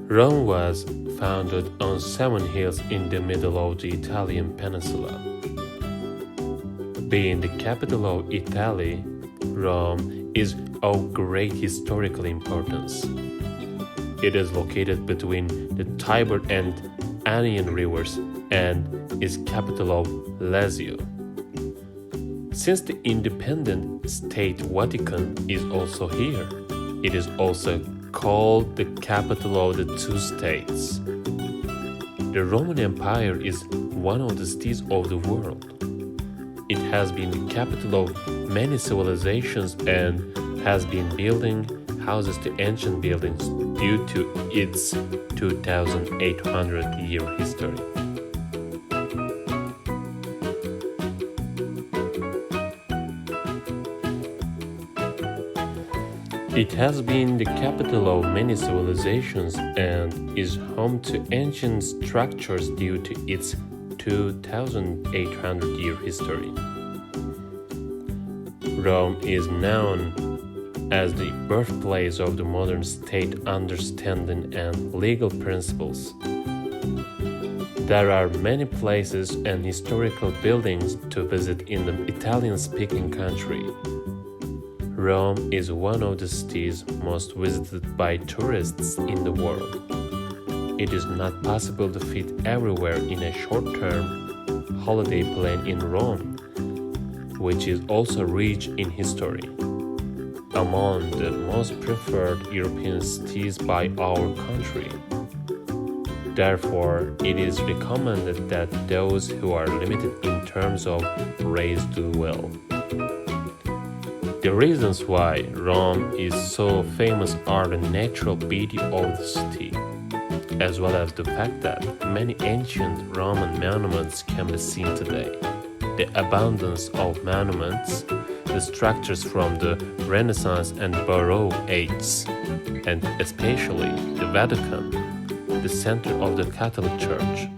Rome was founded on seven hills in the middle of the Italian peninsula. Being the capital of Italy, Rome is of great historical importance. It is located between the Tiber and Annian rivers and is capital of Lazio. Since the independent state Vatican is also here, it is also called the capital of the two states. The Roman Empire is one of the cities of the world. It has been the capital of many civilizations and has been building houses to ancient buildings due to its 2,800-year history. It has been the capital of many civilizations and is home to ancient structures due to its 2,800-year history. Rome is known as the birthplace of the modern state understanding and legal principles. There are many places and historical buildings to visit in the Italian-speaking country. Rome is one of the cities most visited by tourists in the world. It is not possible to fit everywhere in a short-term holiday plan in Rome, which is also rich in history. Among the most preferred European cities by our country. Therefore, it is recommended that those who are limited in terms of race do well. The reasons why Rome is so famous are the natural beauty of the city, as well as the fact that many ancient Roman monuments can be seen today. The abundance of monuments, the structures from the Renaissance and Baroque ages, and especially the Vatican, the center of the Catholic Church.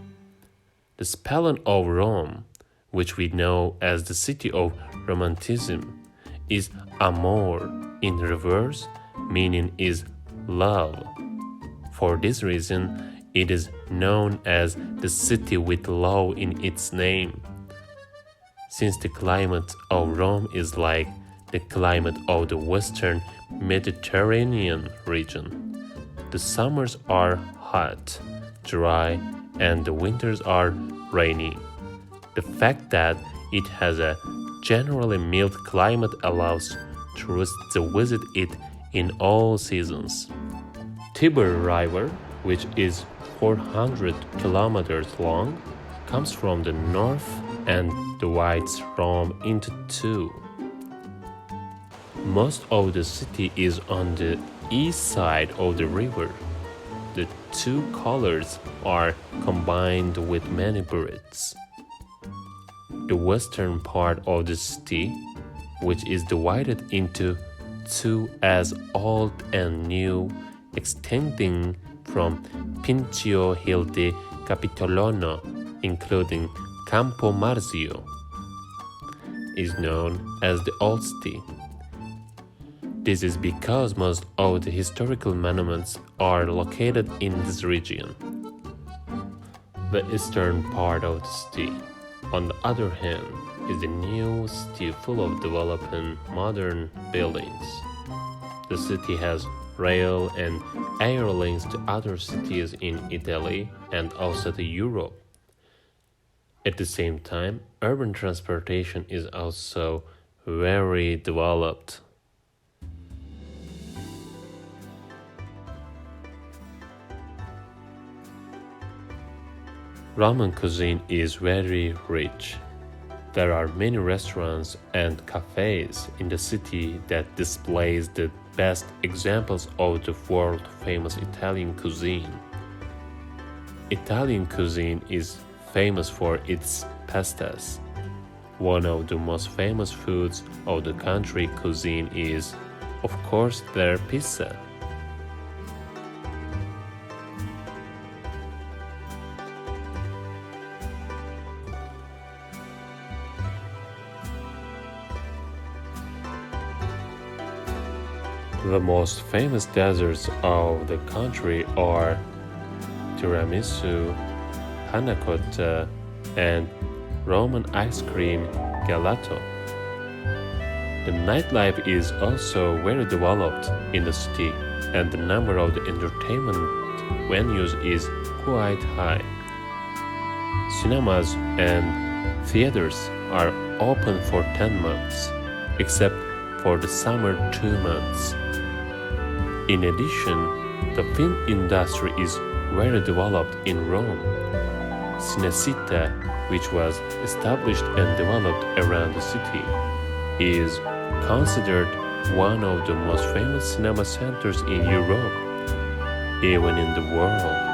The spelling of Rome, which we know as the city of Romanticism, is amor in reverse, meaning is love. For this reason, it is known as the city with love in its name. Since the climate of Rome is like the climate of the Western Mediterranean region, the summers are hot, dry, and the winters are rainy. The fact that it has a generally mild climate allows tourists to visit it in all seasons. Tiber River, which is 400 kilometers long, comes from the north and divides Rome into two. Most of the city is on the east side of the river. The two colors are combined with many birds. The western part of the city, which is divided into two as old and new, extending from Pincio Hill di Capitolone, including Campo Marzio, is known as the Old City. This is because most of the historical monuments are located in this region. The eastern part of the city, on the other hand, is the new city full of developing modern buildings. The city has rail and air links to other cities in Italy and also to Europe. At the same time, urban transportation is also very developed. Roman cuisine is very rich. There are many restaurants and cafes in the city that displays the best examples of the world-famous Italian cuisine. Italian cuisine is famous for its pastas. One of the most famous foods of the country cuisine is, of course, their pizza. The most famous desserts of the country are tiramisu, panna cotta, and Roman ice cream gelato. The nightlife is also very developed in the city, and the number of the entertainment venues is quite high. Cinemas and theaters are open for 10 months, except for the summer 2 months. In addition, the film industry is very developed in Rome. Cinecittà, which was established and developed around the city, is considered one of the most famous cinema centers in Europe, even in the world.